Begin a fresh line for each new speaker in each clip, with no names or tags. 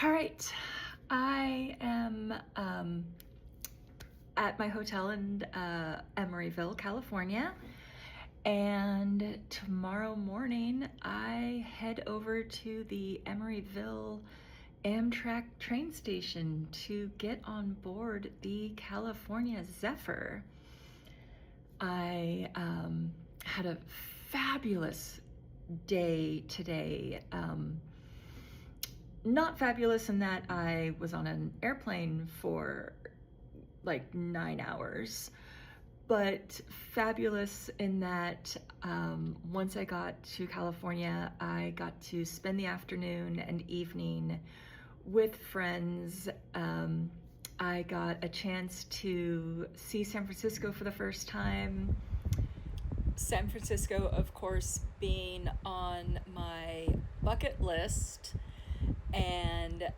All right, I am at my hotel in Emeryville, California, and tomorrow morning I head over to the Emeryville Amtrak train station to get on board the California Zephyr. I had a fabulous day today. Not fabulous in that I was on an airplane for like 9 hours, but fabulous in that once I got to California, I got to spend the afternoon and evening with friends. I got a chance to see San Francisco for the first time. San Francisco, of course, being on my bucket list, and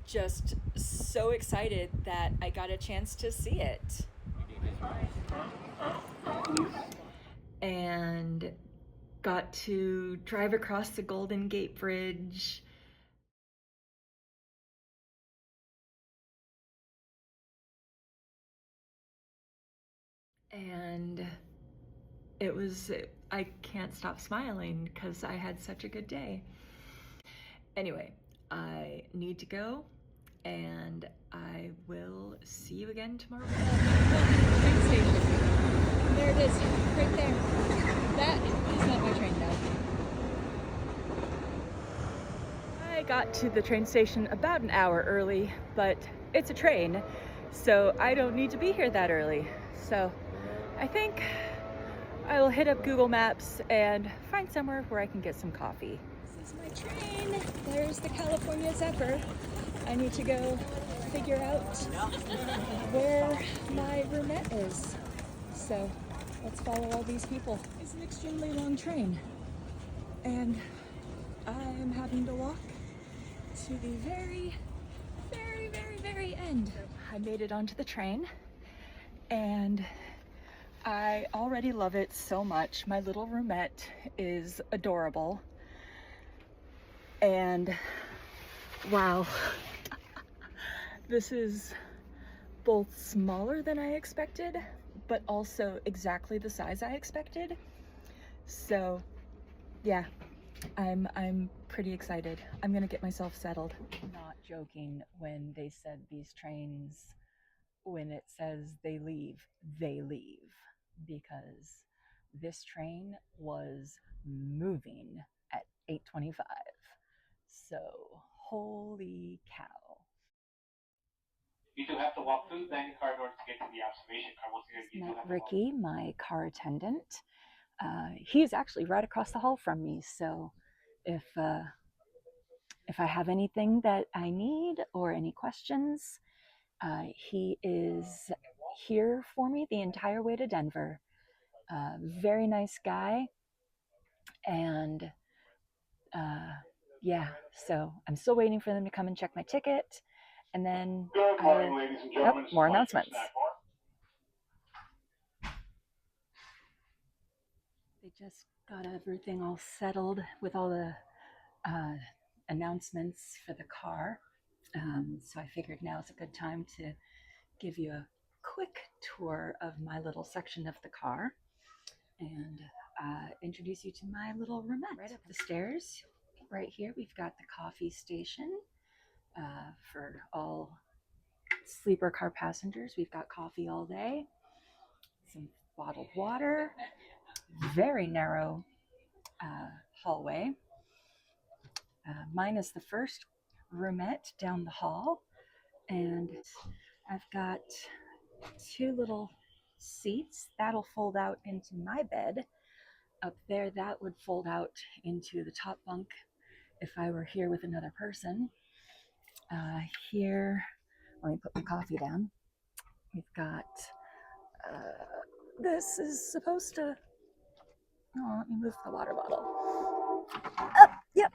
just so excited that I got a chance to see it. And got to drive across the Golden Gate Bridge. And I can't stop smiling because I had such a good day. Anyway, I need to go, and I will see you again tomorrow morning.
Train station. There it is, right there. That is not my train though.
I got to the train station about an hour early, but it's a train, so I don't need to be here that early. So I think I will hit up Google Maps and find somewhere where I can get some coffee.
This is my train. There's the California Zephyr. I need to go figure out where my roomette is. So let's follow all these people. It's an extremely long train, and I am having to walk to the very, very, very, very end.
I made it onto the train, and I already love it so much. My little roomette is adorable, and wow, this is both smaller than I expected, but also exactly the size I expected. So yeah, I'm pretty excited. I'm gonna get myself settled. Not joking when they said these trains, when it says they leave, because this train was moving at 8:25. So holy cow.
You do have to walk through the bank card in order to get to the observation car. Once again, you do have to
Ricky, my car attendant. He's actually right across the hall from me, so if I have anything that I need or any questions, he is here for me the entire way to Denver. Very nice guy, and yeah, so I'm still waiting for them to come and check my ticket, and then
Good morning, ladies and gentlemen.
More announcements. They just got everything all settled with all the announcements for the car. So I figured now is a good time to give you a quick tour of my little section of the car and introduce you to my little roomette. Right up the stairs, right here, we've got the coffee station for all sleeper car passengers. We've got coffee all day, some bottled water, very narrow hallway. Mine is the first roomette down the hall, and I've got two little seats that'll fold out into my bed. Up there, that would fold out into the top bunk if I were here with another person. Here, let me put my coffee down. We've got this is supposed to, oh, let me move the water bottle. Oh, yep.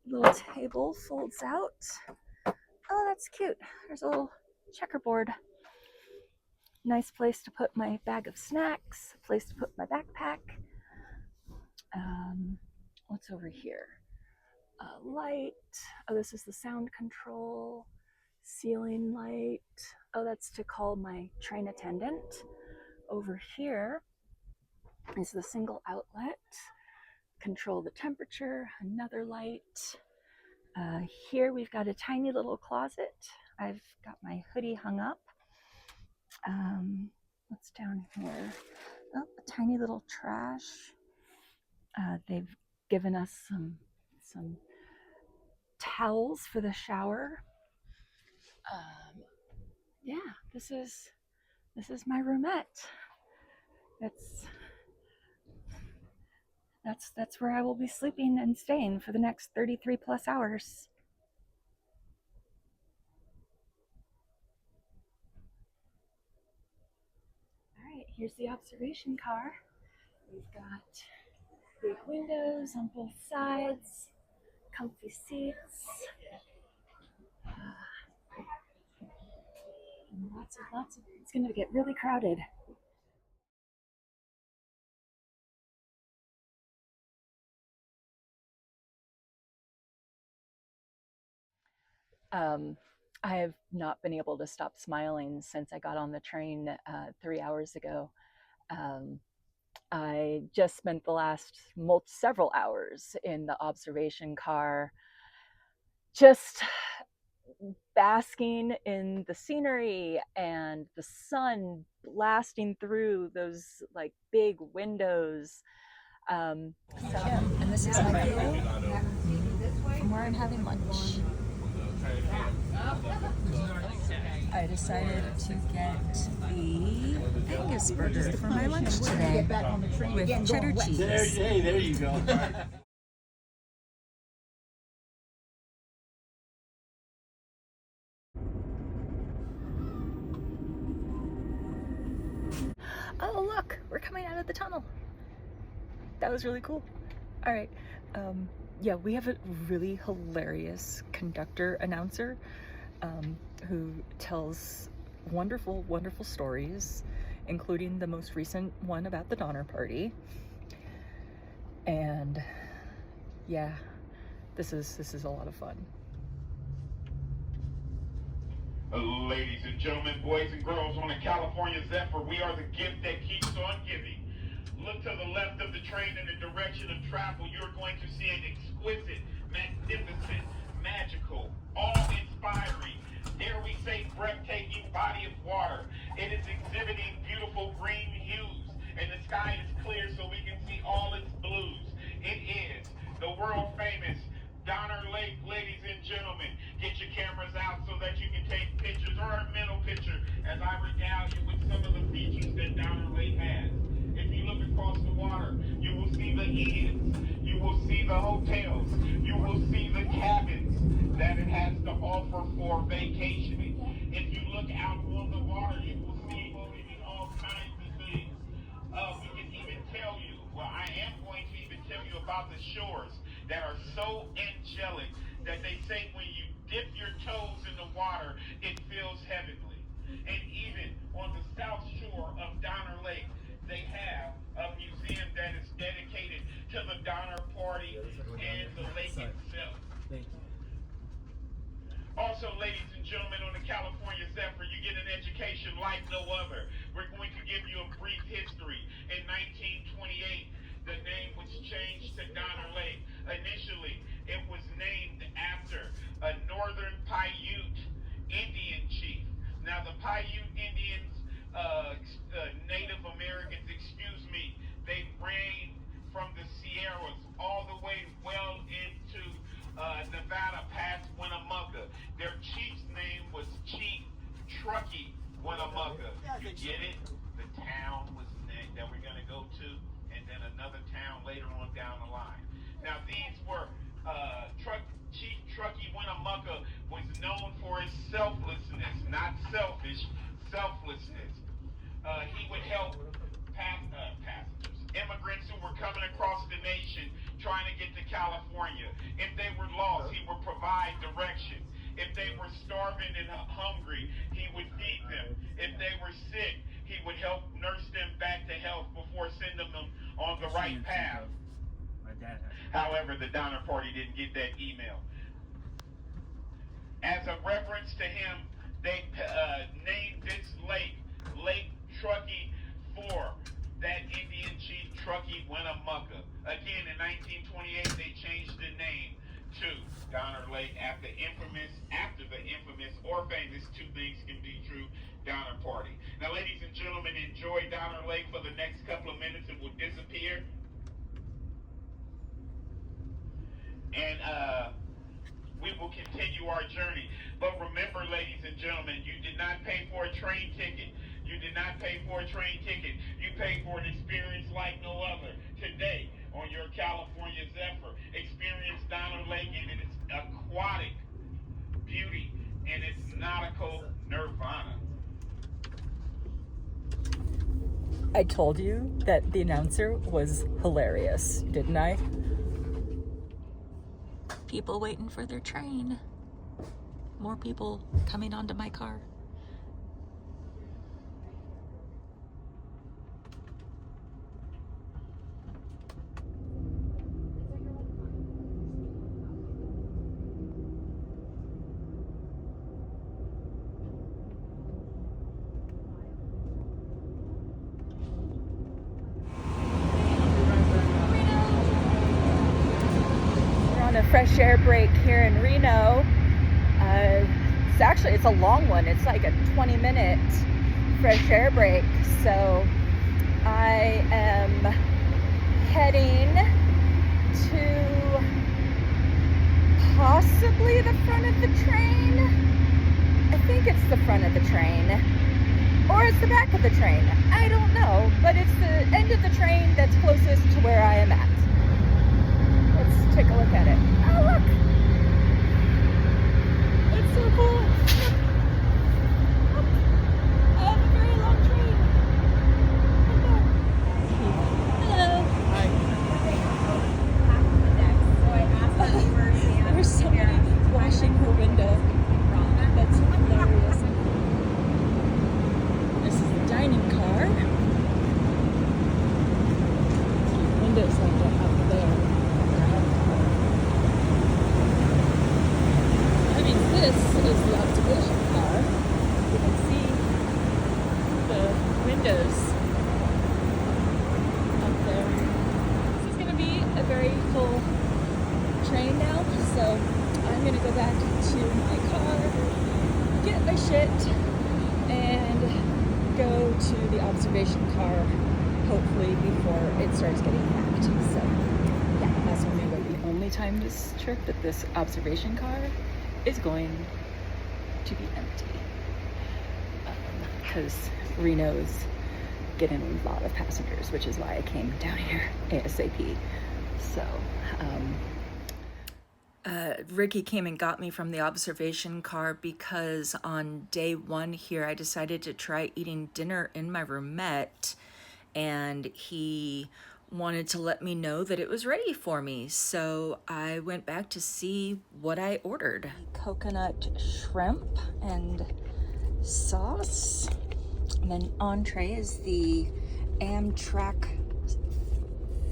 Little table folds out. Oh, that's cute. There's a little checkerboard. Nice place to put my bag of snacks, a place to put my backpack. What's over here?
light. Oh, this is the sound control. Ceiling light. Oh, that's to call my train attendant. Over here is the single outlet. Control the temperature, another light. Here we've got a tiny little closet. I've got my hoodie hung up. What's down here? Oh, a tiny little trash. They've given us some towels for the shower. Yeah, this is my roomette. That's where I will be sleeping and staying for the next 33 plus hours. All right, here's the observation car. We've got big windows on both sides, comfy seats, and lots of, it's going to get really crowded. I have not been able to stop smiling since I got on the train 3 hours ago. I just spent the last several hours in the observation car, just basking in the scenery and the sun blasting through those like big windows.
And this is my view from where I'm having lunch. I decided to get the Angus burger for my lunch today with cheddar cheese.
There you go.
Oh, look, we're coming out of the tunnel. That was really cool. All right. Yeah, we have a really hilarious conductor announcer who tells wonderful, wonderful stories, including the most recent one about the Donner Party. And yeah, this is a lot of fun.
Ladies and gentlemen, boys and girls on the California Zephyr, we are the gift that keeps on giving. Look to the left of the train in the direction of travel. You're going to see an exquisite, magnificent, magical, awe-inspiring, dare we say breathtaking body of water. It is exhibiting beautiful green hues, and the sky is clear so we can see all its blues. It is the world-famous Donner Lake, ladies and gentlemen. Get your cameras out so that you can take pictures or a mental picture as I regale you with some of the features that Donner Lake has. If you look across the water, you will see the inns, you will see the hotels, you will see the cabins that it has to offer for vacationing. If you look out on the water, you will see all kinds of things. We can even tell you, well, I am going to even tell you about the shores that are so angelic that they say when you dip your toes in the water, it feels heavenly. And even on the south shore of Donner Lake, they have a museum that is dedicated to the Donner Party and the lake itself.
Thank you.
Also, ladies and gentlemen, on the California Zephyr, you get an education like no other. We're going to give you a brief history. In 1928, the name was changed to Donner Lake. Initially, it was named after a northern Paiute Indian chief. Now, the Paiute Indians, Native Americans, they reigned from the Sierras all the way well into Nevada past Winnemucca. Their chief's name was Chief Truckee Winnemucca. You get it? The town was named that we're going to go to, and then another town later on down the line. Now, these were Chief Truckee Winnemucca was known for his selflessness, not selfish, selflessness. He would help passengers, immigrants who were coming across the nation trying to get to California. If they were lost, he would provide direction. If they were starving and hungry, he would feed them. If they were sick, he would help nurse them back to health before sending them on the right path. However, the Donner Party didn't get that email. As a reference to him, they named this lake Lake Truckee 4. That Indian chief Truckee Winnemucca. Again, in 1928, they changed the name to Donner Lake after the infamous or famous, two things can be true, Donner Party. Now, ladies and gentlemen, enjoy Donner Lake for the next couple of minutes. It will disappear. And we will continue our journey. But remember, ladies and gentlemen, you did not pay for a train ticket. You did not pay for a train ticket. You paid for an experience like no other. Today, on your California Zephyr, experience Donner Lake and its aquatic beauty and its nautical nirvana.
I told you that the announcer was hilarious, didn't I? People waiting for their train. More people coming onto my car. Fresh air break here in Reno. It's a long one. It's like a 20-minute fresh air break. So I am heading to possibly the front of the train. I think it's the front of the train. Or it's the back of the train. I don't know. But it's the end of the train that's closest to where I am at. Let's take a look at it. Oh, look! It's so cool. Look. I have a very long train. Hello. Hi. There's somebody washing her window. That's hilarious. This is the dining car. Windows like that up there. This is the observation car. You can see the windows up there. This is going to be a very full train now, so I'm going to go back to my car, get my shit, and go to the observation car, hopefully before it starts getting packed. So, yeah, that's what we're doing. The only time this trip that this observation car is going to be empty because Reno's getting a lot of passengers, which is why I came down here ASAP. So Ricky came and got me from the observation car because on day one here I decided to try eating dinner in my roomette, and he wanted to let me know that it was ready for me. So I went back to see what I ordered. Coconut shrimp and sauce. And then entree is the Amtrak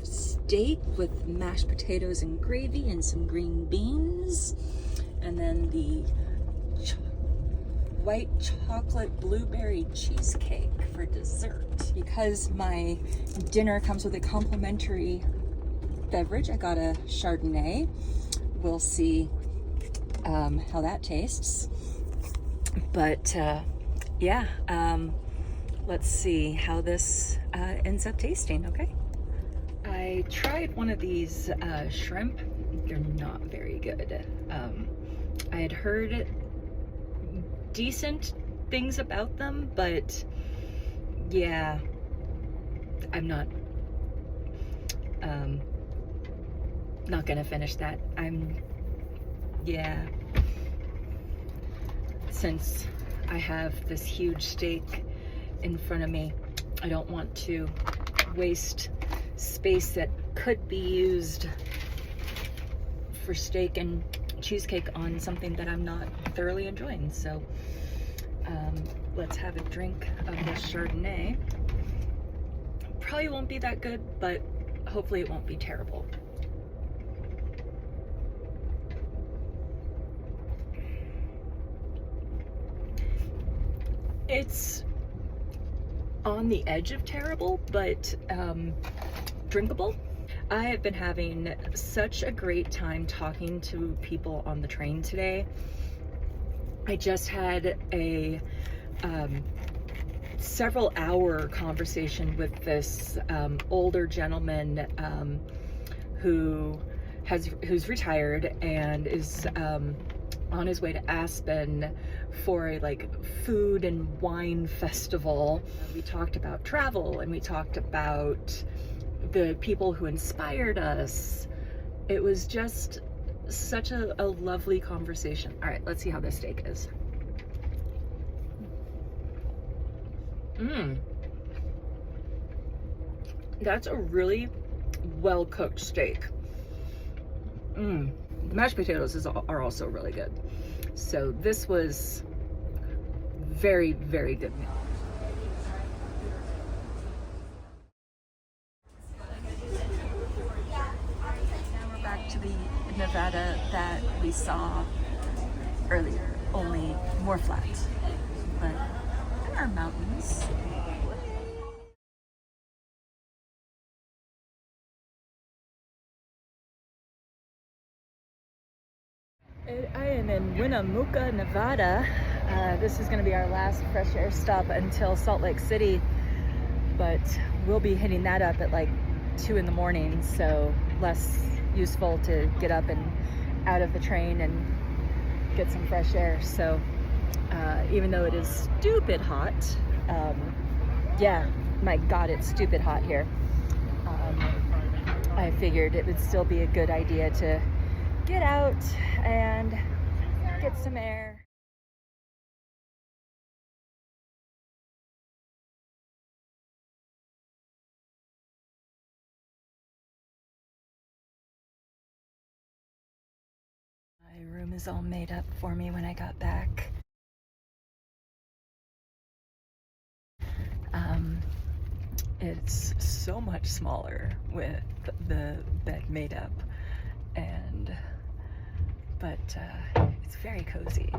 steak with mashed potatoes and gravy and some green beans. And then the white chocolate blueberry cheesecake for dessert. Because my dinner comes with a complimentary beverage, I got a Chardonnay. We'll see how that tastes. But yeah, let's see how this ends up tasting, okay? I tried one of these shrimp. They're not very good. I had heard decent things about them, but yeah, I'm not gonna finish that. Since I have this huge steak in front of me, I don't want to waste space that could be used for steak and cheesecake on something that I'm not thoroughly enjoying. So let's have a drink of this Chardonnay. Probably won't be that good, but hopefully it won't be terrible. It's on the edge of terrible, but drinkable. I have been having such a great time talking to people on the train today. I just had a several hour conversation with this older gentleman who's retired and is on his way to Aspen for a food and wine festival. We talked about travel and we talked about the people who inspired us. It was just such a lovely conversation. All right, let's see how this steak is. That's a really well cooked steak. The mashed potatoes are also really good. So this was very, very good meal. Now we're back to the Nevada that we saw earlier, only more flat. But there are mountains. I am in Winnemucca, Nevada. This is going to be our last fresh air stop until Salt Lake City, but we'll be hitting that up at 2 in the morning, so less useful to get up and out of the train and get some fresh air. So even though it is stupid hot, yeah, my God, it's stupid hot here. I figured it would still be a good idea to get out and get some air. My room is all made up for me when I got back. It's so much smaller with the bed made up, but it's very cozy.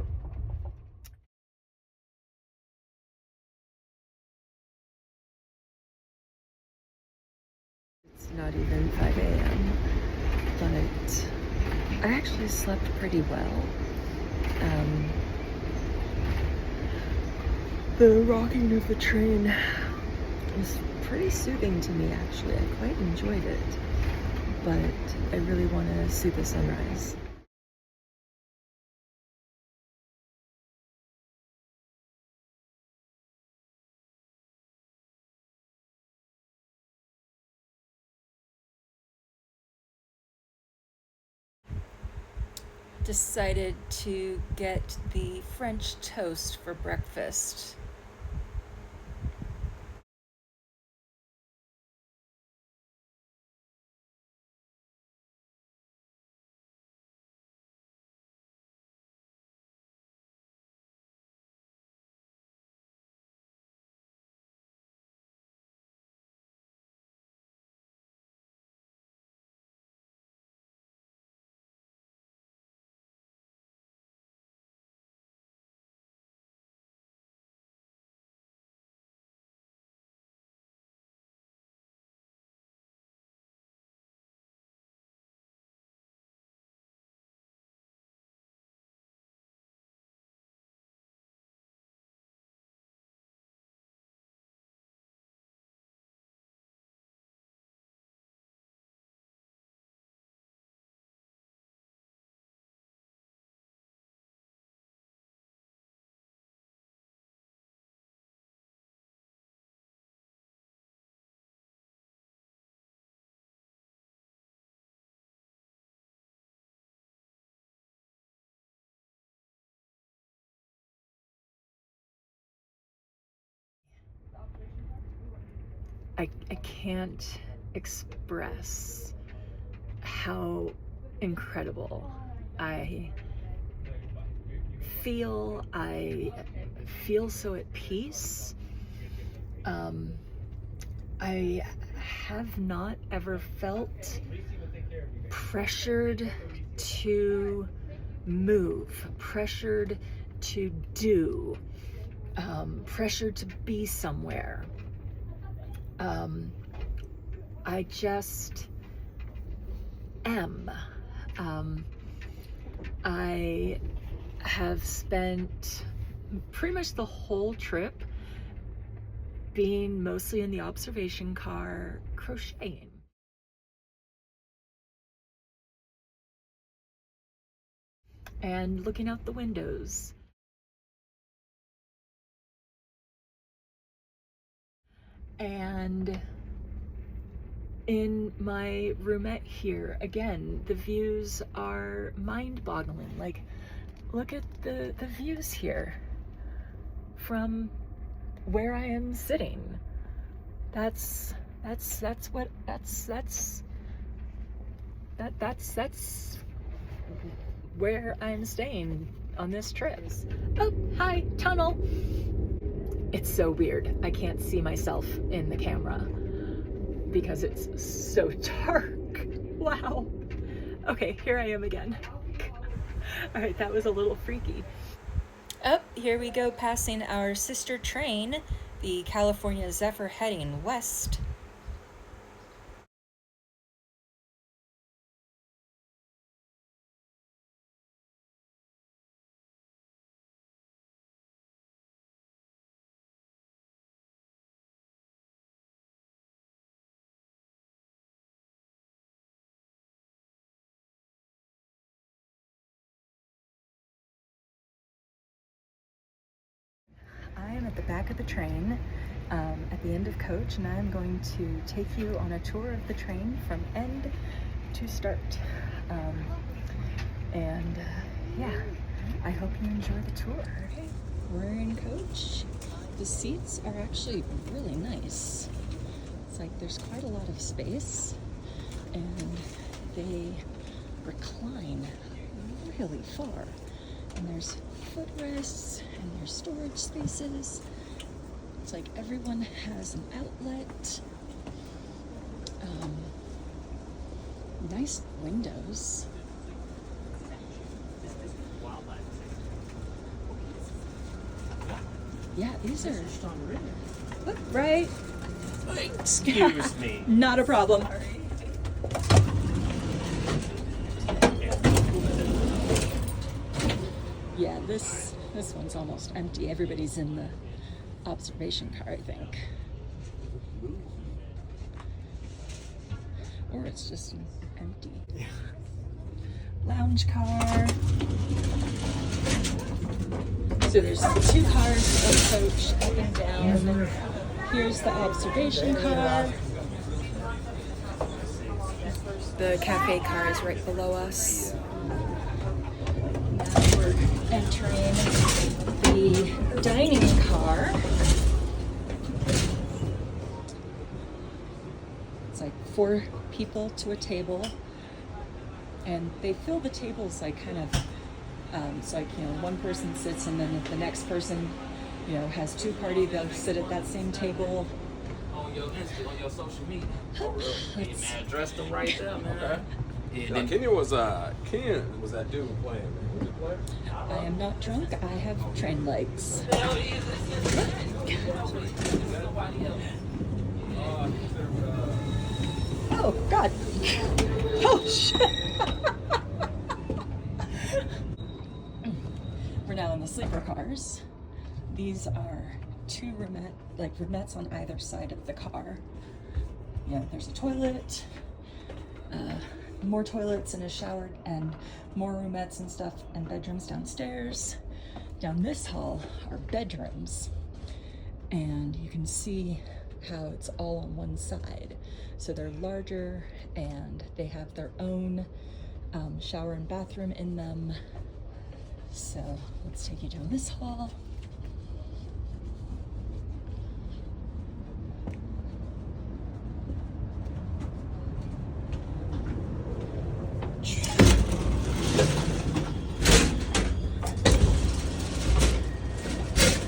It's not even 5 a.m., but I actually slept pretty well. The rocking of the train was pretty soothing to me, actually. I quite enjoyed it, but I really want to see the sunrise. Decided to get the French toast for breakfast. I can't express how incredible I feel. I feel so at peace. I have not ever felt pressured to move, pressured to do. pressure to be somewhere. I just am. I have spent pretty much the whole trip being mostly in the observation car crocheting. And looking out the windows. And in my roomette here, again, the views are mind-boggling. Like, look at the views here from where I am sitting. That's where I'm staying on this trip. Oh, hi, tunnel. It's so weird. I can't see myself in the camera because it's so dark. Wow. Okay, here I am again. All right, that was a little freaky. Oh, here we go, passing our sister train, the California Zephyr, heading west. I am at the back of the train at the end of coach, and I'm going to take you on a tour of the train from end to start. Yeah, I hope you enjoy the tour. Okay, we're in coach. The seats are actually really nice. It's like there's quite a lot of space, and they recline really far. And there's footrests, and there's storage spaces. It's like everyone has an outlet. Nice windows. Yeah, these are right.
Excuse me.
Not a problem. Yeah, this one's almost empty. Everybody's in the observation car, I think. Or it's just empty. Yeah. Lounge car. So there's 2 cars of coach up and down. Here's the observation car. The cafe car is right below us. Now we're entering the dining car. It's like 4 people to a table, and they fill the tables like kind of it's like, you know, one person sits, and then if the next person, you know, has 2 party, they'll sit at that same table.
On your social media.
Let's
Man, dressed them right there, man.
Okay.
Yeah,
Now, Kenyon was that dude playing, man. Was he playing?
I am not drunk. I have train legs. Oh God! Oh shit! We're now in the sleeper cars. These are 2 roomettes on either side of the car. Yeah, there's a toilet, more toilets and a shower, and more roomettes and stuff, and bedrooms downstairs. Down this hall are bedrooms, and you can see how it's all on one side. So they're larger, and they have their own shower and bathroom in them. So let's take you down this hall.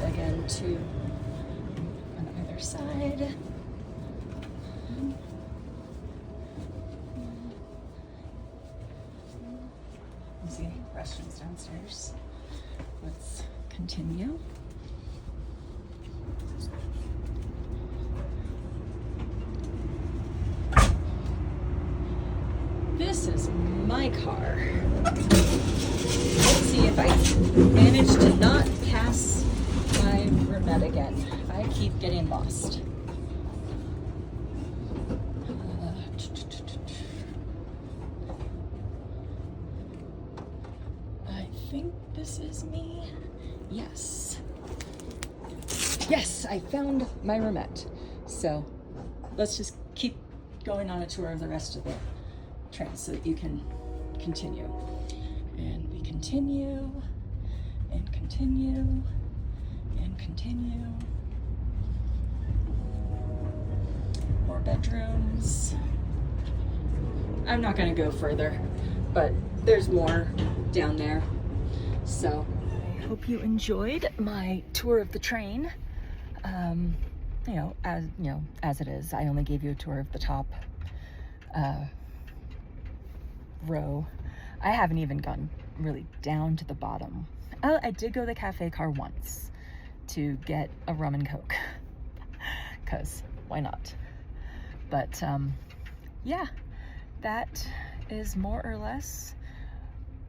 Again, 2 on either side. You see restrooms downstairs. Let's continue. my car. Let's see if I manage to not pass my roomette again. I keep getting lost. I think this is me. Yes. Yes, I found my roomette. So let's just keep going on a tour of the rest of the train so that you can continue. And we continue, and continue, and continue. More bedrooms. I'm not gonna go further, but there's more down there. So I hope you enjoyed my tour of the train. As it is, I only gave you a tour of the top row. I haven't even gone really down to the bottom. Oh, I did go to the cafe car once to get a rum and coke, because why not? But yeah, that is more or less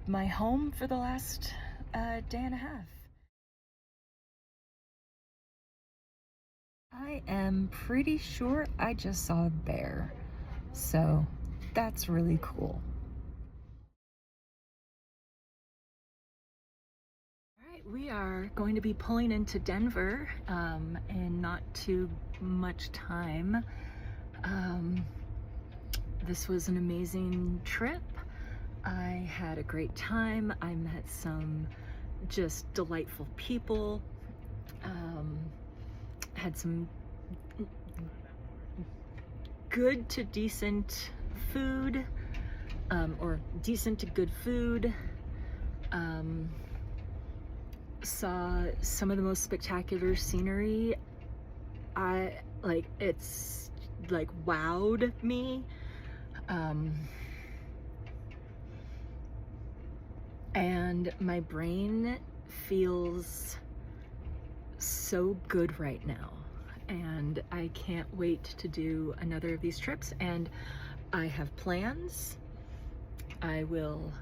my home for the last day and a half. I am pretty sure I just saw a bear, so that's really cool. All right, we are going to be pulling into Denver in not too much time. This was an amazing trip. I had a great time. I met some just delightful people. Had some good to decent food, or decent to good food. Saw some of the most spectacular scenery. It's like wowed me. And my brain feels so good right now, and I can't wait to do another of these trips, and I have plans. I will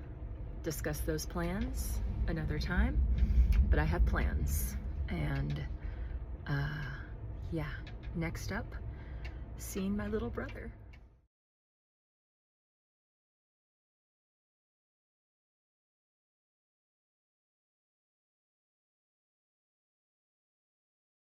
discuss those plans another time, but I have plans. And yeah, next up, seeing my little brother.